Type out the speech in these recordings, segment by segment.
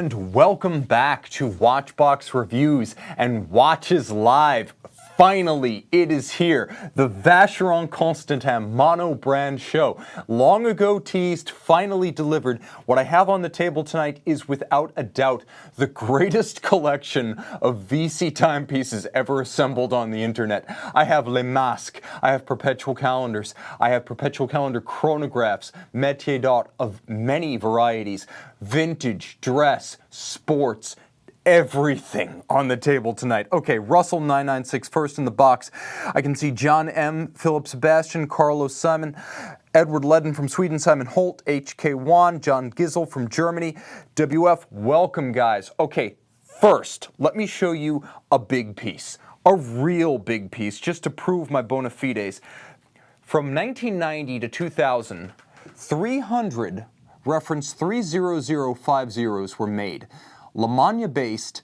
And welcome back to Watchbox Reviews and Watches Live. Finally, it is here, the Vacheron Constantin mono brand show. Long ago teased, finally delivered. What I have on the table tonight is without a doubt the greatest collection of VC timepieces ever assembled on the internet. I have Les Masques, I have Perpetual calendars, I have Perpetual calendar chronographs, métiers d'art of many varieties, vintage, dress, sports, everything on the table tonight. Okay, Russell 996 first in the box. I can see John M., Philip Sebastian, Carlos Simon, Edward Ledden from Sweden, Simon Holt, H.K. Wan, John Gizel from Germany, WF. Welcome, guys. Okay, first, let me show you a big piece, a real big piece, just to prove my bona fides. From 1990 to 2000, 300 reference 30050s were made. Lamagna-based,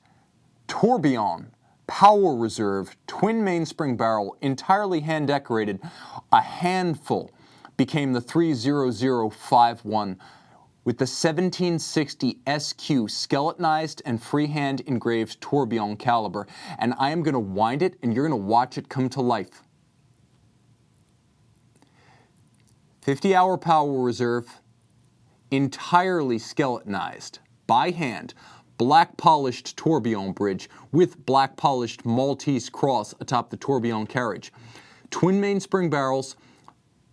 tourbillon, power reserve, twin mainspring barrel, entirely hand-decorated. A handful became the 30051 with the 1760 SQ skeletonized and freehand engraved tourbillon caliber. And I am going to wind it, and you're going to watch it come to life. 50-hour power reserve, entirely skeletonized by hand. Black polished tourbillon bridge with black polished Maltese cross atop the tourbillon carriage. Twin mainspring barrels.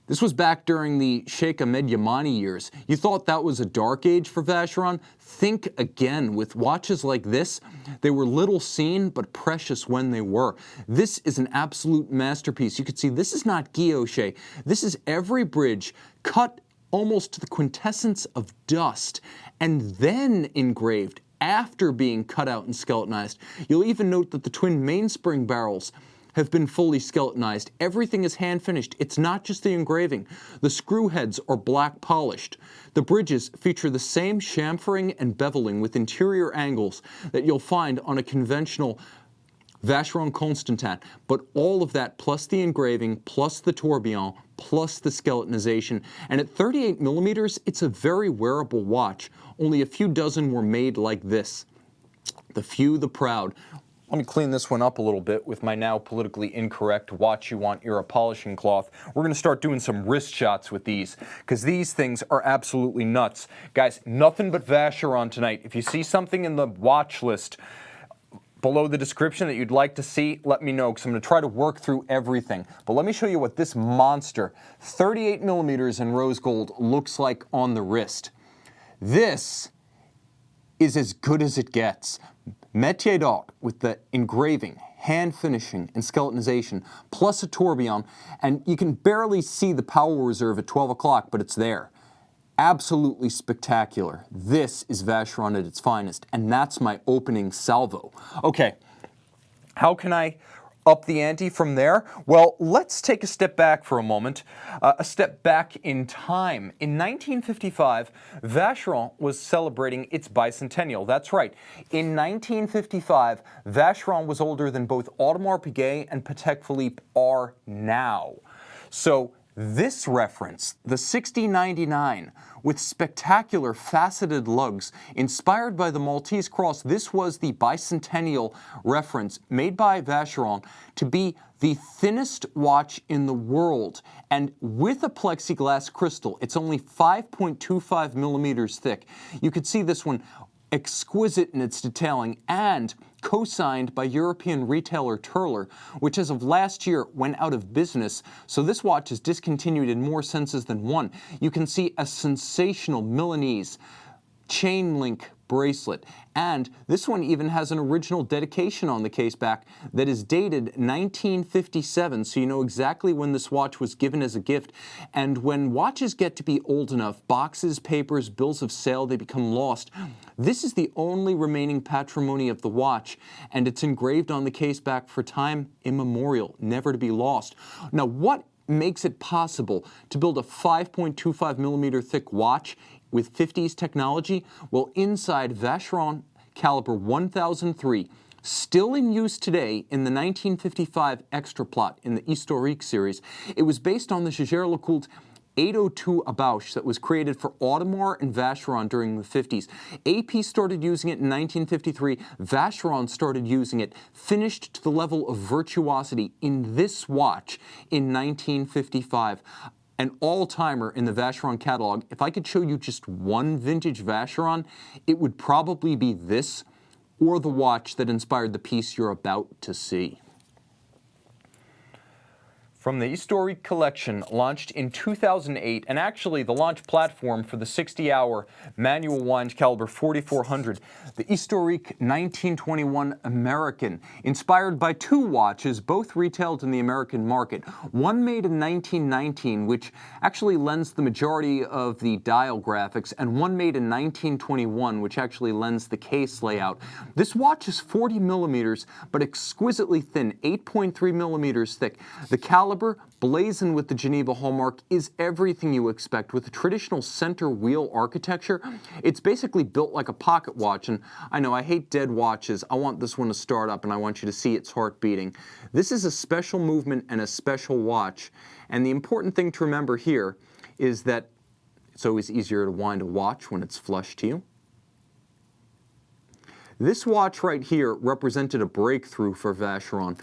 This was back during the Sheikh Ahmed Yamani years. You thought that was a dark age for Vacheron? Think again. With watches like this, they were little seen but precious when they were. This is an absolute masterpiece. You can see this is not guilloche. This is every bridge cut almost to the quintessence of dust and then engraved after being cut out and skeletonized. You'll even note that the twin mainspring barrels have been fully skeletonized. Everything is hand finished. It's not just the engraving. The screw heads are black polished. The bridges feature the same chamfering and beveling with interior angles that you'll find on a conventional Vacheron Constantin, but all of that plus the engraving, plus the tourbillon, plus the skeletonization. And at 38 millimeters, it's a very wearable watch. Only a few dozen were made like this. The few, the proud. Let me clean this one up a little bit with my now politically incorrect watch you want era polishing cloth. We're going to start doing some wrist shots with these, because these things are absolutely nuts. Guys, nothing but Vacheron tonight. If you see something in the watch list below the description that you'd like to see, let me know, because I'm going to try to work through everything. But let me show you what this monster, 38 millimeters in rose gold, looks like on the wrist. This is as good as it gets. Métiers d'art with the engraving, hand finishing, and skeletonization, plus a tourbillon, and you can barely see the power reserve at 12 o'clock, but it's there. Absolutely spectacular. This is Vacheron at its finest, and that's my opening salvo. Okay, how can I up the ante from there? Well, let's take a step back for a moment, a step back in time. In 1955, Vacheron was celebrating its bicentennial. That's right. In 1955, Vacheron was older than both Audemars Piguet and Patek Philippe are now. So this reference, the 6099, with spectacular faceted lugs, inspired by the Maltese cross, this was the Bicentennial reference made by Vacheron to be the thinnest watch in the world. And with a plexiglass crystal, it's only 5.25 millimeters thick. You could see this one exquisite in its detailing and co-signed by European retailer Turler, which as of last year went out of business, so this watch is discontinued in more senses than one. You can see a sensational Milanese chain link bracelet, and this one even has an original dedication on the case back that is dated 1957, so you know exactly when this watch was given as a gift. And when watches get to be old enough, boxes, papers, bills of sale, they become lost. This is the only remaining patrimony of the watch, and it's engraved on the case back for time immemorial, never to be lost. Now, what makes it possible to build a 5.25 millimeter thick watch with 50s technology? Well, inside Vacheron caliber 1003, still in use today in the 1955 extra plot in the Historiques series, it was based on the Jaeger-LeCoultre 802 Abauche that was created for Audemars and Vacheron during the 50s. AP started using it in 1953. Vacheron started using it, finished to the level of virtuosity in this watch in 1955. An all-timer in the Vacheron catalog. If I could show you just one vintage Vacheron, it would probably be this or the watch that inspired the piece you're about to see. From the Historiques collection, launched in 2008, and actually the launch platform for the 60-hour manual wind caliber 4400, the Historiques 1921 American, inspired by two watches, both retailed in the American market. One made in 1919, which actually lends the majority of the dial graphics, and one made in 1921, which actually lends the case layout. This watch is 40 millimeters, but exquisitely thin, 8.3 millimeters thick. The caliber, blazoned with the Geneva hallmark, is everything you expect. With the traditional center wheel architecture, it's basically built like a pocket watch, and I know I hate dead watches. I want this one to start up, and I want you to see its heart beating. This is a special movement and a special watch, and the important thing to remember here is that it's always easier to wind a watch when it's flush to you. This watch right here represented a breakthrough for Vacheron.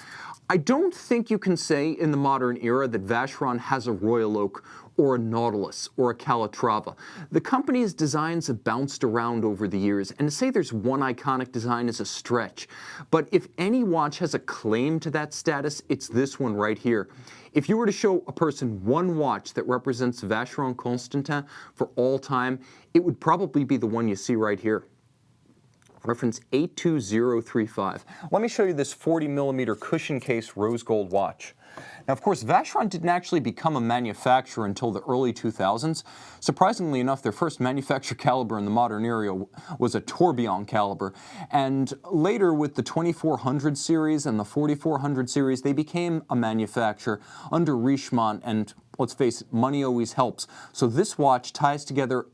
I don't think you can say in the modern era that Vacheron has a Royal Oak or a Nautilus or a Calatrava. The company's designs have bounced around over the years, and to say there's one iconic design is a stretch. But if any watch has a claim to that status, it's this one right here. If you were to show a person one watch that represents Vacheron Constantin for all time, it would probably be the one you see right here. Reference 82035. Let me show you this 40 millimeter cushion case rose gold watch. Now, of course, Vacheron didn't actually become a manufacturer until the early 2000s. Surprisingly enough, their first manufactured caliber in the modern era was a tourbillon caliber. And later, with the 2400 series and the 4400 series, they became a manufacturer under Richemont, and let's face it, money always helps. So this watch ties together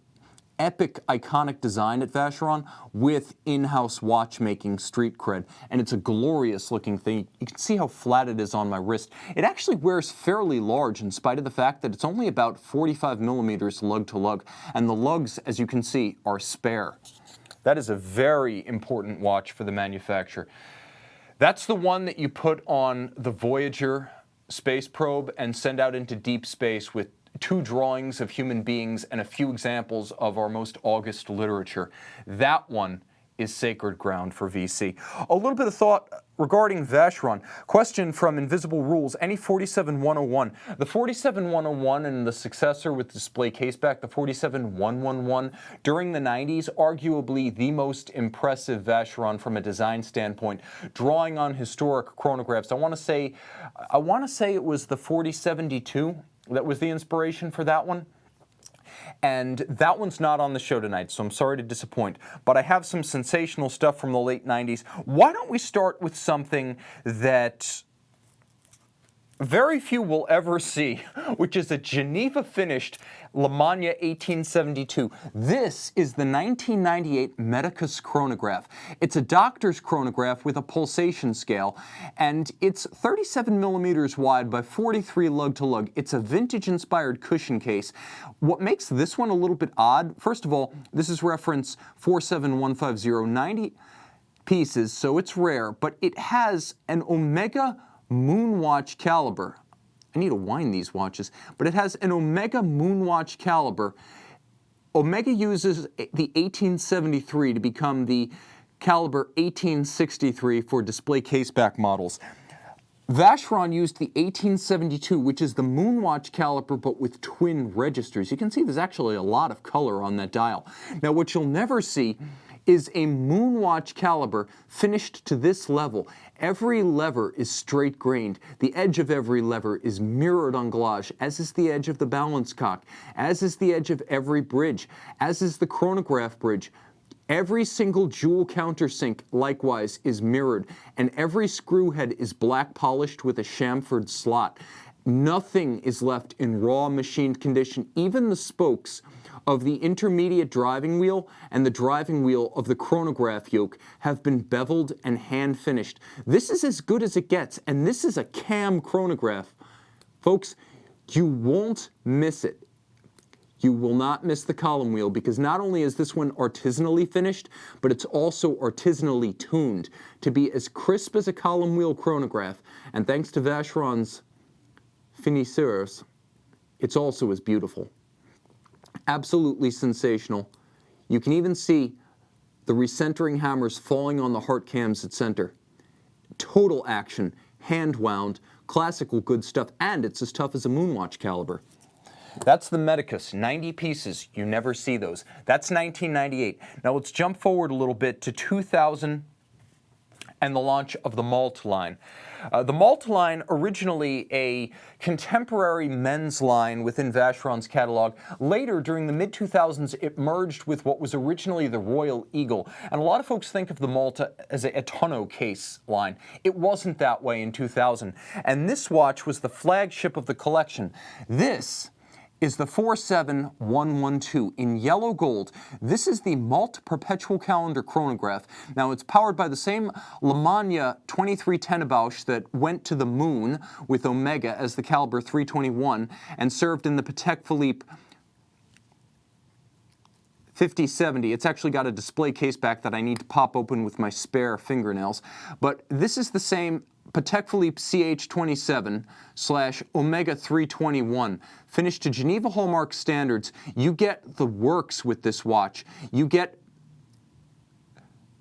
epic, iconic design at Vacheron with in-house watchmaking street cred, and it's a glorious looking thing. You can see how flat it is on my wrist. It actually wears fairly large in spite of the fact that it's only about 45 millimeters lug to lug, and the lugs, as you can see, are spare. That is a very important watch for the manufacturer. That's the one that you put on the Voyager space probe and send out into deep space with two drawings of human beings and a few examples of our most august literature. That one is sacred ground for VC. A little bit of thought regarding Vacheron. Question from Invisible Rules, any 47101. The 47101 and the successor with display caseback, the 47111, during the 90s, arguably the most impressive Vacheron from a design standpoint, drawing on historic chronographs. I want to say it was the 4072. That was the inspiration for that one. And that one's not on the show tonight, so I'm sorry to disappoint. But I have some sensational stuff from the late 90s. Why don't we start with something that very few will ever see, which is a Geneva-finished Le Mans 1872. This is the 1998 Medicus chronograph. It's a doctor's chronograph with a pulsation scale, and it's 37 millimeters wide by 43 lug to lug. It's a vintage-inspired cushion case. What makes this one a little bit odd, first of all, this is reference 47150, 90 pieces, so it's rare, but it has an Omega Moonwatch caliber. I need to wind these watches, but it has an Omega Moonwatch caliber. Omega uses the 1873 to become the caliber 1863 for display caseback models. Vacheron used the 1872, which is the Moonwatch caliber, but with twin registers. You can see there's actually a lot of color on that dial. Now, what you'll never see is a Moonwatch caliber finished to this level. Every lever is straight grained. The edge of every lever is mirrored anglage, as is the edge of the balance cock, as is the edge of every bridge, as is the chronograph bridge. Every single jewel countersink, likewise, is mirrored, and every screw head is black polished with a chamfered slot. Nothing is left in raw machined condition. Even the spokes of the intermediate driving wheel and the driving wheel of the chronograph yoke have been beveled and hand finished. This is as good as it gets, and this is a cam chronograph. Folks, you won't miss it. You will not miss the column wheel because not only is this one artisanally finished, but it's also artisanally tuned to be as crisp as a column wheel chronograph. And thanks to Vacheron's finisseurs, it's also as beautiful. Absolutely sensational. You can even see the recentering hammers falling on the heart cams at center. Total action, hand wound, classical good stuff, and it's as tough as a moonwatch caliber. That's the Medicus, 90 pieces. You never see those. That's 1998. Now let's jump forward a little bit to 2000 and the launch of the Malta line. The Malta line, originally a contemporary men's line within Vacheron's catalog. Later, during the mid-2000s, it merged with what was originally the Royal Eagle. And a lot of folks think of the Malta as a tonneau case line. It wasn't that way in 2000. And this watch was the flagship of the collection. This is the 47112 in yellow gold. This is the Malta Perpetual calendar chronograph. Now it's powered by the same Lemania 23 Tennebausch that went to the moon with Omega as the caliber 321 and served in the Patek Philippe 5070. It's actually got a display case back that I need to pop open with my spare fingernails. But this is the same Patek Philippe CH27/Omega 321, finished to Geneva Hallmark standards. You get the works with this watch. You get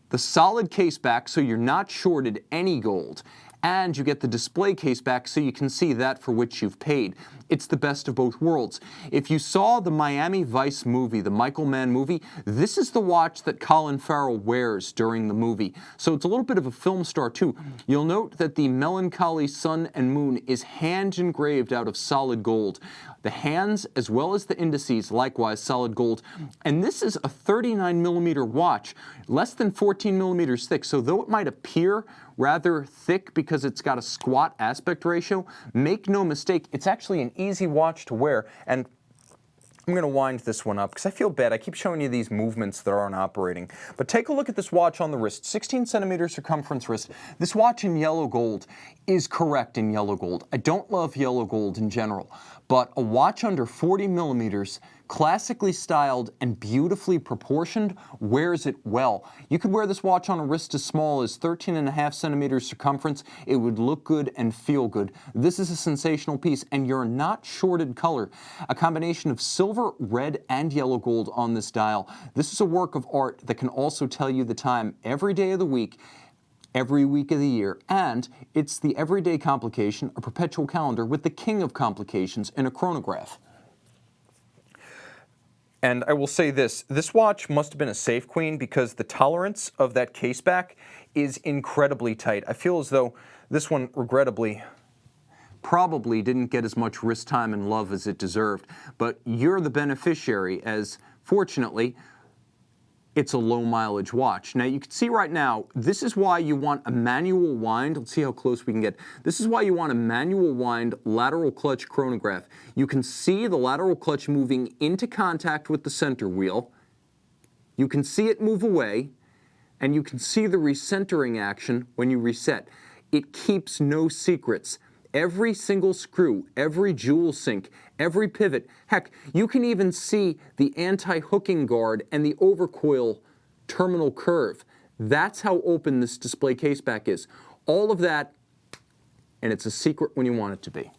the solid case back so you're not shorted any gold. And you get the display case back so you can see that for which you've paid. It's the best of both worlds. If you saw the Miami Vice movie, the Michael Mann movie, this is the watch that Colin Farrell wears during the movie. So it's a little bit of a film star too. You'll note that the melancholy sun and moon is hand engraved out of solid gold. The hands as well as the indices, likewise solid gold. And this is a 39mm watch, less than 14mm thick. So though it might appear rather thick because it's got a squat aspect ratio, make no mistake, it's actually an easy watch to wear. And I'm going to wind this one up because I feel bad. I keep showing you these movements that aren't operating. But take a look at this watch on the wrist, 16 centimeter circumference wrist. This watch in yellow gold is correct in yellow gold. I don't love yellow gold in general, but a watch under 40mm, classically styled and beautifully proportioned, wears it well. You could wear this watch on a wrist as small as 13.5 centimeters circumference. It would look good and feel good. This is a sensational piece, and you're not shorted color. A combination of silver, red, and yellow gold on this dial. This is a work of art that can also tell you the time every day of the week, every week of the year, and it's the everyday complication, a perpetual calendar with the king of complications in a chronograph. And I will say this watch must have been a safe queen because the tolerance of that case back is incredibly tight. I feel as though this one, regrettably, probably didn't get as much wrist time and love as it deserved. But you're the beneficiary, as fortunately, it's a low mileage watch. Now you can see right now, this is why you want a manual wind. Let's see how close we can get. This is why you want a manual wind lateral clutch chronograph. You can see the lateral clutch moving into contact with the center wheel. You can see it move away, and you can see the recentering action when you reset. It keeps no secrets. Every single screw, every jewel sink, every pivot. Heck, you can even see the anti-hooking guard and the overcoil terminal curve. That's how open this display case back is. All of that, and it's a secret when you want it to be.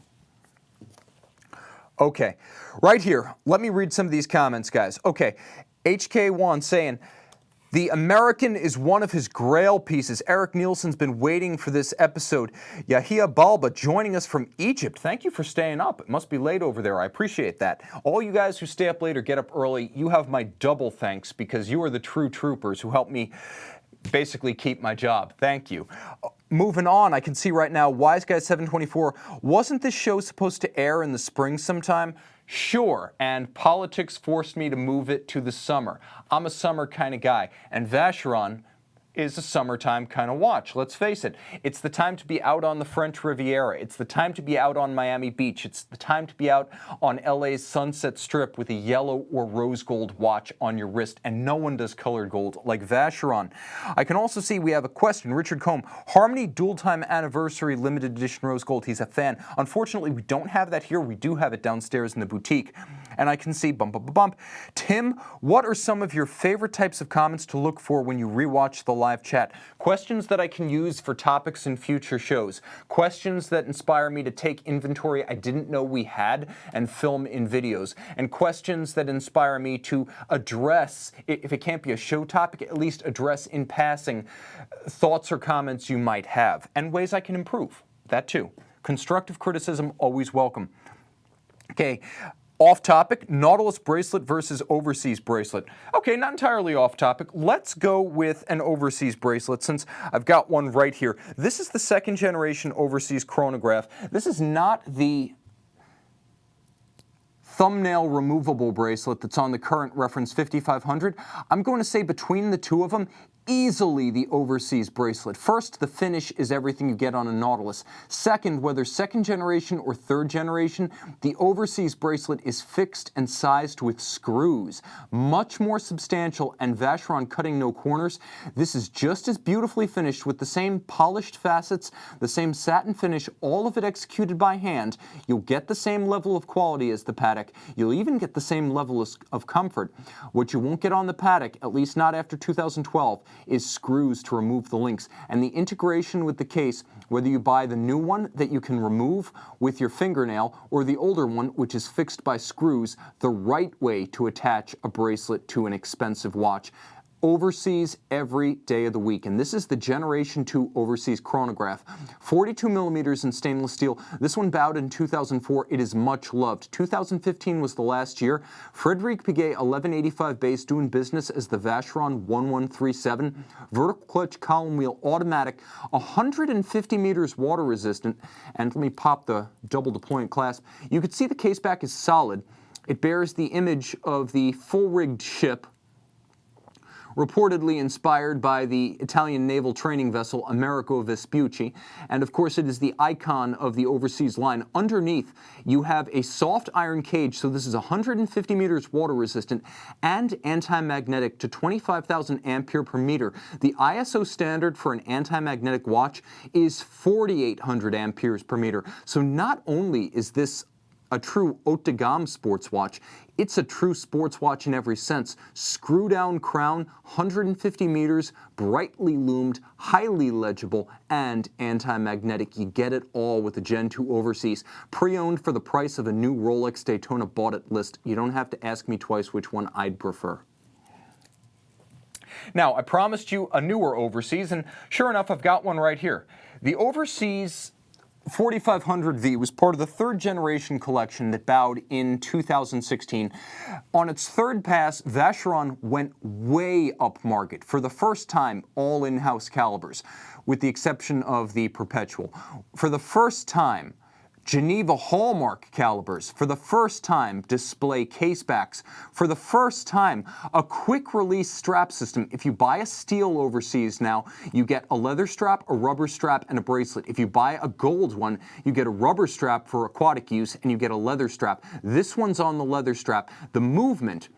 Okay, right here, let me read some of these comments, guys. Okay, HK1 saying, the American is one of his grail pieces. Eric Nielsen's been waiting for this episode. Yahia Balba joining us from Egypt. Thank you for staying up. It must be late over there. I appreciate that. All you guys who stay up late or get up early, you have my double thanks because you are the true troopers who help me basically keep my job. Thank you. Moving on, I can see right now, Wise Guy 724, wasn't this show supposed to air in the spring sometime? Sure, and politics forced me to move it to the summer. I'm a summer kind of guy, and Vacheron is a summertime kind of watch. Let's face it, it's the time to be out on the French Riviera. It's the time to be out on Miami Beach. It's the time to be out on LA's Sunset Strip with a yellow or rose gold watch on your wrist, and no one does colored gold like Vacheron. I can also see we have a question. Richard Combe, Harmony Dual Time Anniversary Limited Edition Rose Gold. He's a fan. Unfortunately, we don't have that here. We do have it downstairs in the boutique. and I can see bump, bump, bump. Tim, what are some of your favorite types of comments to look for when you rewatch the live chat? Questions that I can use for topics in future shows. Questions that inspire me to take inventory I didn't know we had and film in videos. And questions that inspire me to address, if it can't be a show topic, at least address in passing thoughts or comments you might have, and ways I can improve. That too. Constructive criticism, always welcome. Okay, off topic, Nautilus bracelet versus overseas bracelet. Okay, not entirely off topic. Let's go with an overseas bracelet since I've got one right here. This is the second generation overseas chronograph. This is not the thumbnail removable bracelet that's on the current reference 5500. I'm going to say between the two of them, easily the overseas bracelet. First, the finish is everything you get on a Nautilus. Second, whether second generation or third generation, the overseas bracelet is fixed and sized with screws. Much more substantial, and Vacheron cutting no corners. This is just as beautifully finished with the same polished facets, the same satin finish, all of it executed by hand. You'll get the same level of quality as the Patek. You'll even get the same level of comfort. What you won't get on the Patek, at least not after 2012, is screws to remove the links. And the integration with the case, whether you buy the new one that you can remove with your fingernail or the older one which is fixed by screws, the right way to attach a bracelet to an expensive watch. Overseas every day of the week, and this is the Generation 2 overseas chronograph. 42 millimeters in stainless steel. This one bowed in 2004. It is much loved. 2015 was the last year. Frederic Piguet 1185 base doing business as the Vacheron 1137. Vertical clutch column wheel automatic, 150 meters water resistant, and let me pop the double deployment clasp. You can see the case back is solid. It bears the image of the full-rigged ship, reportedly inspired by the Italian naval training vessel Amerigo Vespucci, and of course it is the icon of the overseas line. Underneath, you have a soft iron cage, so this is 150 meters water resistant and anti-magnetic to 25,000 ampere per meter. The ISO standard for an anti-magnetic watch is 4,800 amperes per meter. So not only is this a true haute de gamme sports watch, it's a true sports watch in every sense. Screw down crown, 150 meters, brightly loomed, highly legible, and anti-magnetic. You get it all with the Gen 2 overseas. Pre-owned for the price of a new Rolex Daytona bought it list. You don't have to ask me twice which one I'd prefer. Now, I promised you a newer overseas, and sure enough, I've got one right here. The overseas 4500V was part of the third generation collection that bowed in 2016. On its third pass, Vacheron went way up market. For the first time, all in-house calibers, with the exception of the Perpetual. For the first time, Geneva hallmark calibers. For the first time, display casebacks. For the first time, a quick release strap system. If you buy a steel overseas now, you get a leather strap, a rubber strap, and a bracelet. If you buy a gold one, you get a rubber strap for aquatic use, and you get a leather strap. This one's on the leather strap. The movement,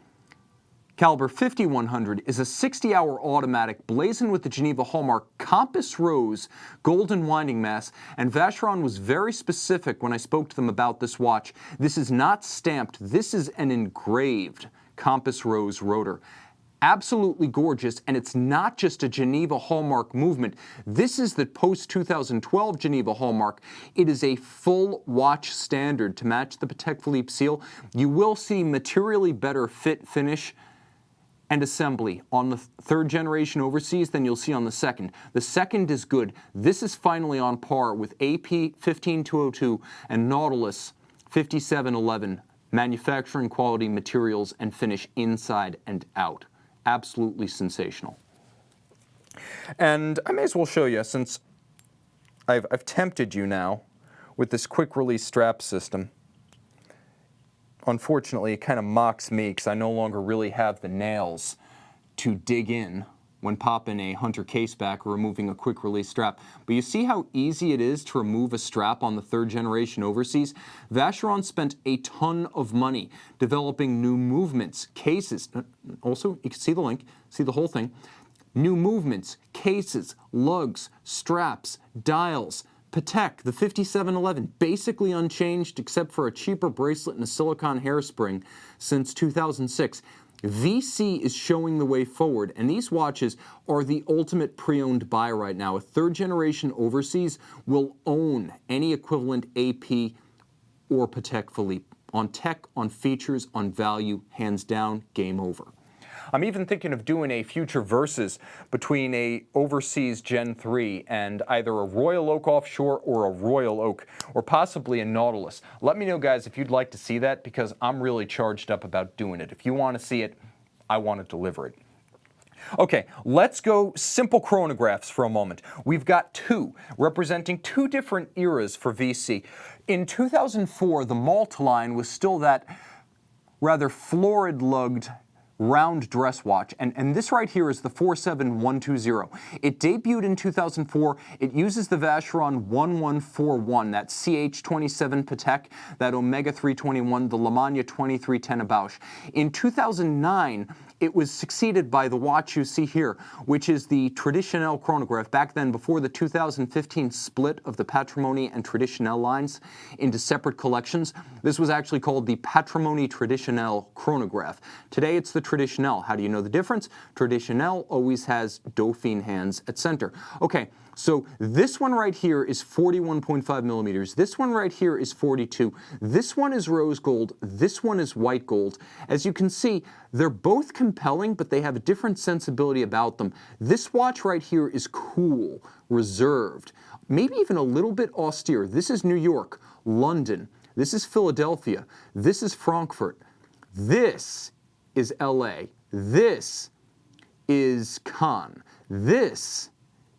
caliber 5100, is a 60-hour automatic blazoned with the Geneva hallmark compass rose golden winding mass, and Vacheron was very specific when I spoke to them about this watch. This is not stamped, this is an engraved compass rose rotor. Absolutely gorgeous, and it's not just a Geneva hallmark movement. This is the post-2012 Geneva hallmark. It is a full watch standard to match the Patek Philippe seal. You will see materially better fit, finish, and assembly on the third generation overseas than you'll see on the second. The second is good. This is finally on par with AP 15202 and Nautilus 5711. Manufacturing quality, materials, and finish inside and out. Absolutely sensational. And I may as well show you, since I've tempted you now with this quick release strap system. Unfortunately, it kind of mocks me because I no longer really have the nails to dig in when popping a Hunter case back or removing a quick release strap. But you see how easy it is to remove a strap on the third generation overseas? Vacheron spent a ton of money developing new movements, cases. Also, you can see the link, see the whole thing. New movements, cases, lugs, straps, dials, Patek, the 5711, basically unchanged except for a cheaper bracelet and a silicone hairspring since 2006. VC is showing the way forward, and these watches are the ultimate pre-owned buy right now. A third generation overseas will own any equivalent AP or Patek Philippe. On tech, on features, on value, hands down, game over. I'm even thinking of doing a future versus between a overseas Gen 3 and either a Royal Oak Offshore or a Royal Oak, or possibly a Nautilus. Let me know, guys, if you'd like to see that, because I'm really charged up about doing it. If you want to see it, I want to deliver it. Okay, let's go simple chronographs for a moment. We've got two, representing two different eras for VC. In 2004, the Malta line was still that rather florid-lugged round dress watch, and this right here is the 47120. It debuted in 2004. It uses the Vacheron 1141, that CH27 Patek, that Omega 321, the Lamagna 2310 Bausch. In 2009, it was succeeded by the watch you see here, which is the Traditionnelle chronograph, back then before the 2015 split of the Patrimony and Traditionnelle lines into separate collections. This was actually called the Patrimony Traditionnelle chronograph. Today it's the Traditionnelle. How do you know the difference? Traditionnelle always has Dauphine hands at center. Okay, so this one right here is 41.5 millimeters. This one right here is 42. This one is rose gold. This one is white gold. As you can see, they're both compelling, but they have a different sensibility about them. This watch right here is cool, reserved, maybe even a little bit austere. This is New York, London. This is Philadelphia. This is Frankfurt. This is LA. This is Cannes. This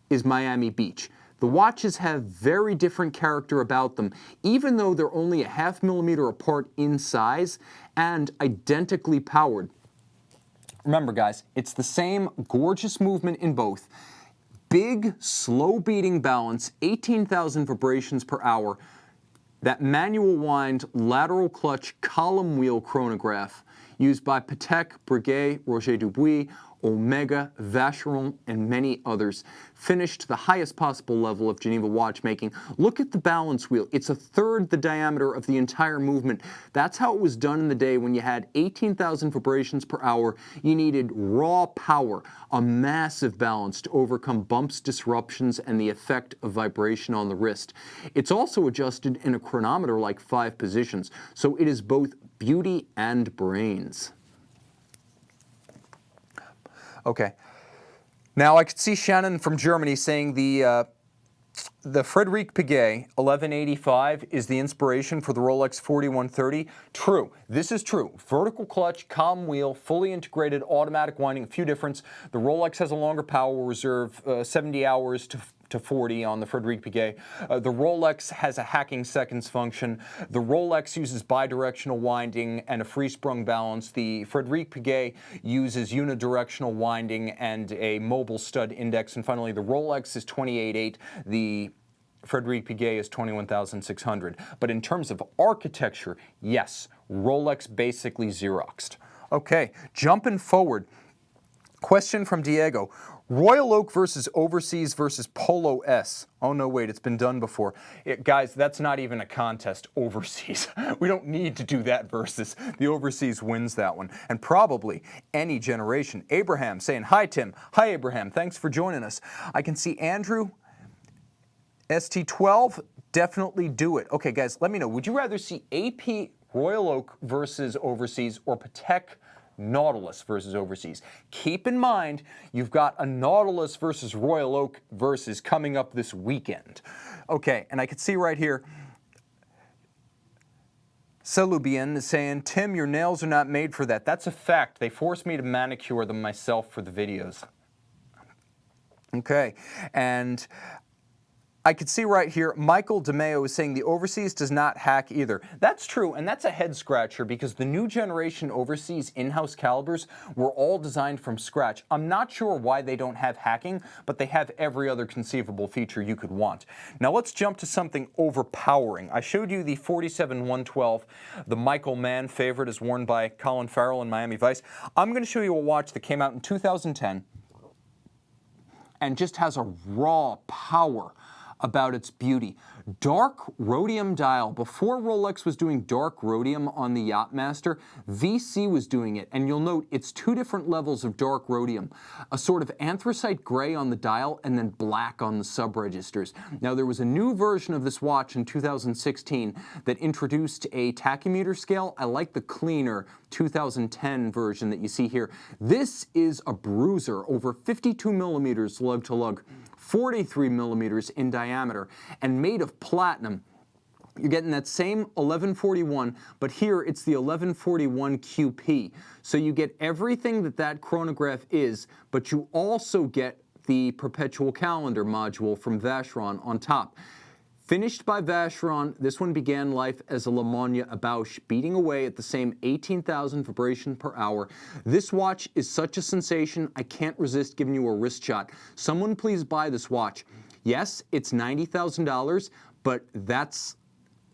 is Miami Beach. The watches have very different character about them, even though they're only a ½ millimeter apart in size and identically powered. Remember, guys, it's the same gorgeous movement in both. Big, slow beating balance, 18,000 vibrations per hour. That manual wind, lateral clutch, column wheel chronograph used by Patek, Breguet, Roger Dubuis, Omega, Vacheron, and many others, finished to the highest possible level of Geneva watchmaking. Look at the balance wheel. It's a third the diameter of the entire movement. That's how it was done in the day when you had 18,000 vibrations per hour. You needed raw power, a massive balance to overcome bumps, disruptions, and the effect of vibration on the wrist. It's also adjusted in a chronometer like 5 positions, so it is both beauty and brains. Okay. Now I could see Shannon from Germany saying the Frédéric Piguet 1185 is the inspiration for the Rolex 4130. True. This is true. Vertical clutch, column wheel, fully integrated automatic winding, a few difference. The Rolex has a longer power reserve, 70 hours to 40 on the Frédéric Piguet. The Rolex has a hacking seconds function. The Rolex uses bidirectional winding and a free-sprung balance. The Frédéric Piguet uses unidirectional winding and a mobile stud index. And finally, the Rolex is 28.8. The Frédéric Piguet is 21,600. But in terms of architecture, yes, Rolex basically Xeroxed. Okay, jumping forward. Question from Diego. Royal Oak versus Overseas versus Polo S. Oh no, wait, it's been done before. Guys, that's not even a contest, Overseas. We don't need to do that versus. The Overseas wins that one. And probably any generation. Abraham saying, hi Tim. Hi Abraham, thanks for joining us. I can see Andrew, ST12, definitely do it. Okay guys, let me know, would you rather see AP Royal Oak versus Overseas or Patek Nautilus versus Overseas? Keep in mind, you've got a Nautilus versus Royal Oak versus coming up this weekend. Okay, and I can see right here, Celubien is saying, Tim, your nails are not made for that. That's a fact. They forced me to manicure them myself for the videos. Okay, and I could see right here, Michael DeMeo is saying the Overseas does not hack either. That's true, and that's a head scratcher because the new generation Overseas in-house calibers were all designed from scratch. I'm not sure why they don't have hacking, but they have every other conceivable feature you could want. Now let's jump to something overpowering. I showed you the 47112, the Michael Mann favorite, is worn by Colin Farrell in Miami Vice. I'm going to show you a watch that came out in 2010 and just has a raw power. about its beauty. Dark rhodium dial. Before Rolex was doing dark rhodium on the Yachtmaster, VC was doing it. And you'll note it's two different levels of dark rhodium. A sort of anthracite gray on the dial and then black on the sub-registers. Now there was a new version of this watch in 2016 that introduced a tachymeter scale. I like the cleaner 2010 version that you see here. This is a bruiser, over 52 millimeters lug to lug, 43 millimeters in diameter, and made of platinum. You're getting that same 1141, but here it's the 1141 QP. So you get everything that that chronograph is, but you also get the perpetual calendar module from Vacheron on top. Finished by Vacheron, this one began life as a Lamagna Bausch, beating away at the same 18,000 vibration per hour. This watch is such a sensation, I can't resist giving you a wrist shot. Someone please buy this watch. Yes, it's $90,000, but that's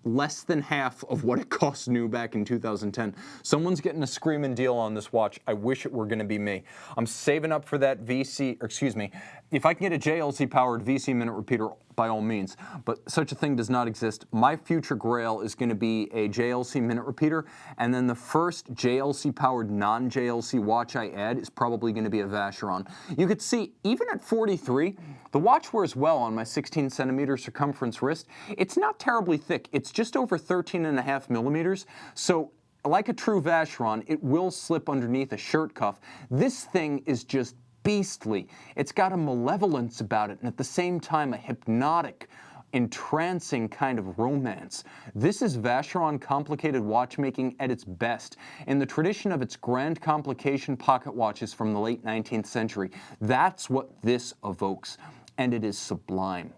less than half of what it cost new back in 2010. Someone's getting a screaming deal on this watch. I wish it were going to be me. I'm saving up for that VC, or excuse me, if I can get a JLC powered VC minute repeater, by all means, but such a thing does not exist. My future grail is going to be a JLC minute repeater, and then the first JLC powered non-JLC watch I add is probably going to be a Vacheron. You could see, even at 43, the watch wears well on my 16 centimeter circumference wrist. It's not terribly thick. It's just over 13.5 millimeters. So like a true Vacheron, it will slip underneath a shirt cuff. This thing is just beastly. It's got a malevolence about it, and at the same time a hypnotic, entrancing kind of romance. This is Vacheron complicated watchmaking at its best, in the tradition of its grand complication pocket watches from the late 19th century. That's what this evokes, and it is sublime.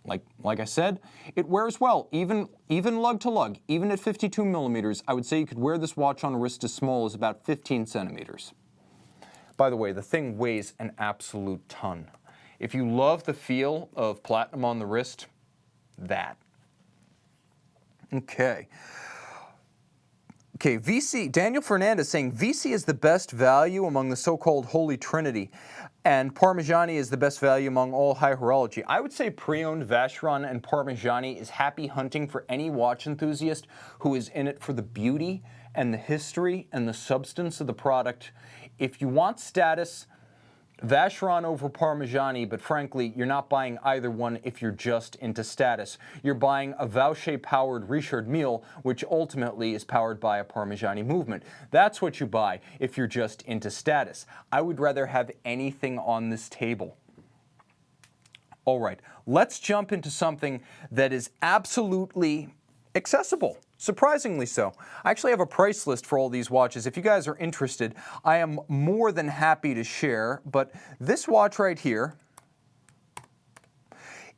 Like I said, it wears well, even lug to lug, even at 52 millimeters. I would say you could wear this watch on a wrist as small as about 15 centimeters. By the way, the thing weighs an absolute ton. If you love the feel of platinum on the wrist, that. Okay, VC, Daniel Fernandez saying VC is the best value among the so-called Holy Trinity, and Parmigiani is the best value among all high horology. I would say pre-owned Vacheron and Parmigiani is happy hunting for any watch enthusiast who is in it for the beauty and the history and the substance of the product. If you want status, Vacheron over Parmigiani, but frankly, you're not buying either one if you're just into status. You're buying a Vaucher-powered Richard Mille, which ultimately is powered by a Parmigiani movement. That's what you buy if you're just into status. I would rather have anything on this table. All right, let's jump into something that is absolutely accessible. Surprisingly so. I actually have a price list for all these watches. If you guys are interested, I am more than happy to share, but this watch right here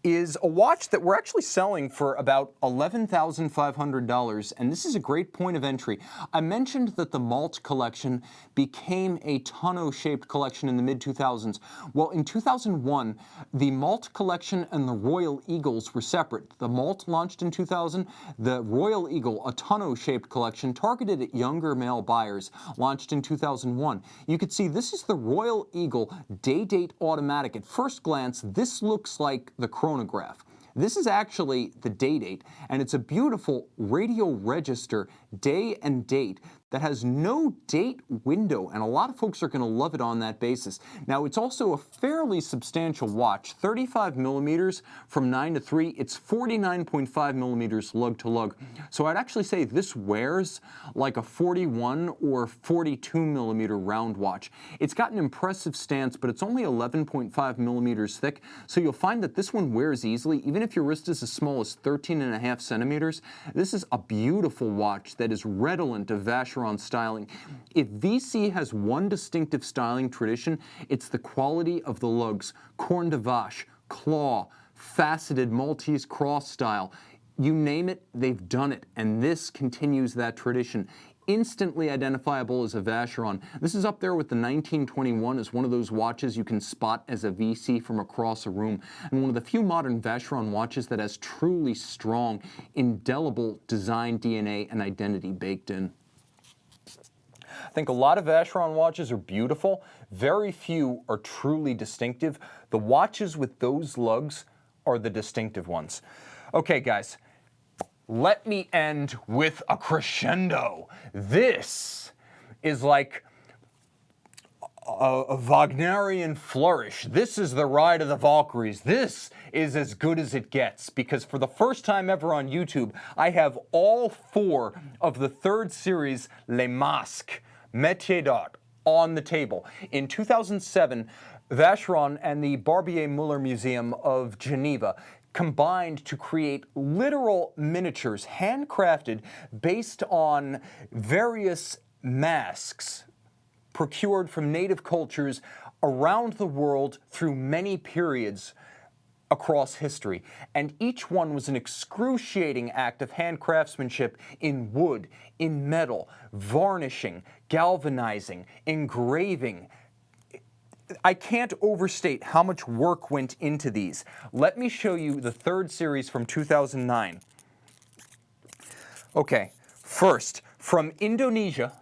is a watch that we're actually selling for about $11,500, and this is a great point of entry. I mentioned that the Malta collection became a tonneau-shaped collection in the mid-2000s. Well, in 2001, the Malta collection and the Royal Eagles were separate. The Malta launched in 2000. The Royal Eagle, a tonneau-shaped collection targeted at younger male buyers, launched in 2001. You could see this is the Royal Eagle day-date automatic. At first glance, this looks like the Chronograph. This is actually the day-date, and it's a beautiful radio register day and date that has no date window, and a lot of folks are going to love it on that basis. Now, it's also a fairly substantial watch, 35 millimeters from 9 to 3. It's 49.5 millimeters lug to lug. So I'd actually say this wears like a 41 or 42 millimeter round watch. It's got an impressive stance, but it's only 11.5 millimeters thick, so you'll find that this one wears easily, even if your wrist is as small as 13.5 centimeters. This is a beautiful watch that is redolent of Vacheron styling. If VC has one distinctive styling tradition, it's the quality of the lugs. Corne de vache, claw, faceted Maltese cross style. You name it, they've done it, and this continues that tradition. Instantly identifiable as a Vacheron. This is up there with the 1921 as one of those watches you can spot as a VC from across a room, and one of the few modern Vacheron watches that has truly strong, indelible design DNA and identity baked in. I think a lot of Vacheron watches are beautiful. Very few are truly distinctive. The watches with those lugs are the distinctive ones. Okay, guys, let me end with a crescendo. This is like a Wagnerian flourish. This is the Ride of the Valkyries. This is as good as it gets, because for the first time ever on YouTube, I have all 4 of the 3rd series Les Masques, Métiers d'Art, on the table. In 2007, Vacheron and the Barbier Muller Museum of Geneva combined to create literal miniatures, handcrafted, based on various masks procured from native cultures around the world through many periods across history. And each one was an excruciating act of hand craftsmanship in wood, in metal, varnishing, galvanizing, engraving. I can't overstate how much work went into these. Let me show you the 3rd series from 2009. Okay, first, from Indonesia,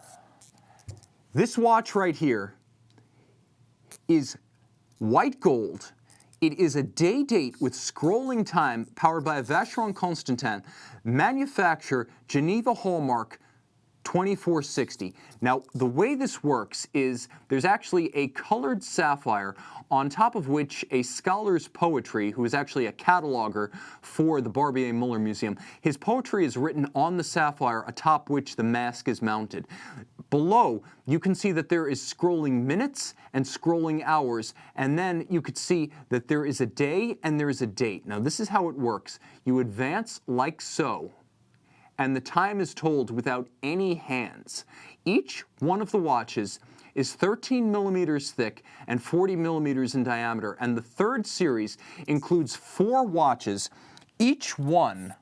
this watch right here is white gold. It is a day date with scrolling time, powered by a Vacheron Constantin, manufacture Geneva hallmark 2460. Now, the way this works is there's actually a colored sapphire on top of which a scholar's poetry, who is actually a cataloger for the Barbier Muller Museum, his poetry is written on the sapphire atop which the mask is mounted. Below, you can see that there is scrolling minutes and scrolling hours, and then you could see that there is a day and there is a date. Now, this is how it works. You advance like so, and the time is told without any hands. Each one of the watches is 13 millimeters thick and 40 millimeters in diameter, and the 3rd series includes 4 watches, each one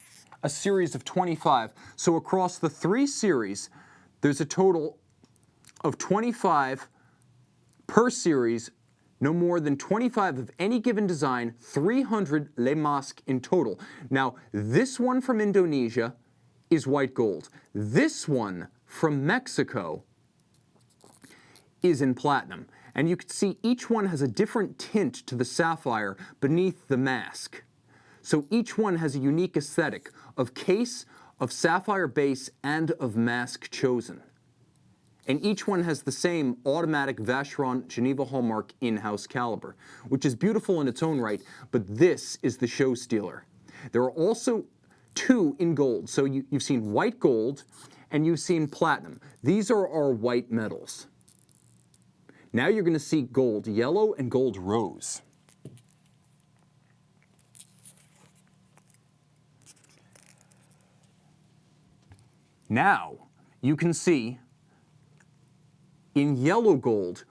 a series of 25. So across the 3 series, there's a total of 25 per series, no more than 25 of any given design, 300 Les Masques in total. Now, this one from Indonesia is white gold. This one from Mexico is in platinum. And you can see each one has a different tint to the sapphire beneath the mask. So each one has a unique aesthetic of case, of sapphire base, and of mask chosen. And each one has the same automatic Vacheron Geneva hallmark in-house caliber, which is beautiful in its own right, but this is the show stealer. There are also 2 in gold. So you've seen white gold and you've seen platinum. These are our white metals. Now you're going to see gold yellow and gold rose. Now you can see in yellow gold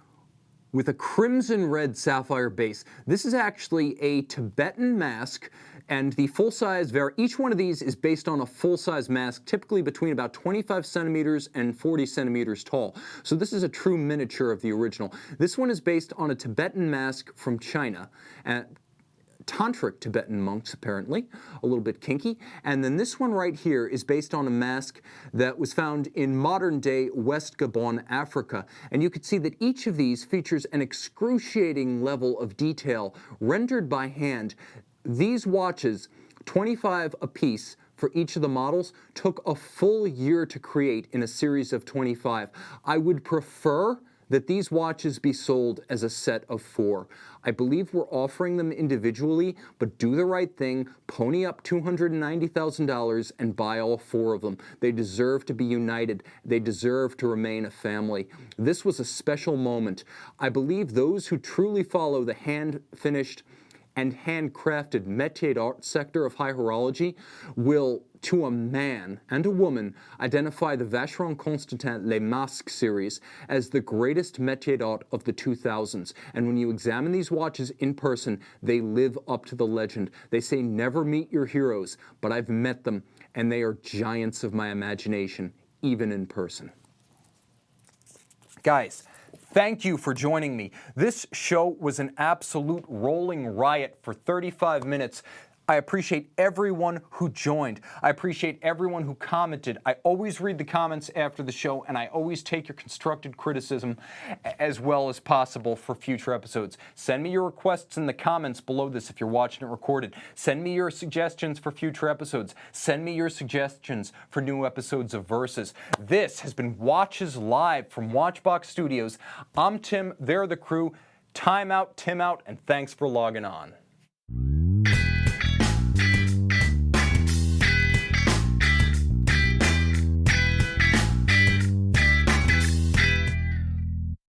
with a crimson red sapphire base. This is actually a Tibetan mask, and the full-size, each one of these is based on a full-size mask, typically between about 25 centimeters and 40 centimeters tall. So this is a true miniature of the original. This one is based on a Tibetan mask from China. Tantric Tibetan monks, apparently, a little bit kinky. And then this one right here is based on a mask that was found in modern-day West Gabon, Africa. And you can see that each of these features an excruciating level of detail rendered by hand. These watches, 25 apiece for each of the models, took a full year to create in a series of 25. I would prefer that these watches be sold as a set of 4. I believe we're offering them individually, but do the right thing, pony up $290,000 and buy all 4 of them. They deserve to be united. They deserve to remain a family. This was a special moment. I believe those who truly follow the hand-finished and handcrafted métier d'art sector of high horology will, to a man and a woman, identify the Vacheron Constantin Les Masques series as the greatest métier d'art of the 2000s. And when you examine these watches in person, they live up to the legend. They say never meet your heroes, but I've met them, and they are giants of my imagination, even in person. Guys, thank you for joining me. This show was an absolute rolling riot for 35 minutes. I appreciate everyone who joined. I appreciate everyone who commented. I always read the comments after the show, and I always take your constructive criticism as well as possible for future episodes. Send me your requests in the comments below this if you're watching it recorded. Send me your suggestions for future episodes. Send me your suggestions for new episodes of Versus. This has been Watches Live from Watchbox Studios. I'm Tim, they're the crew. Time out, Tim out, and thanks for logging on.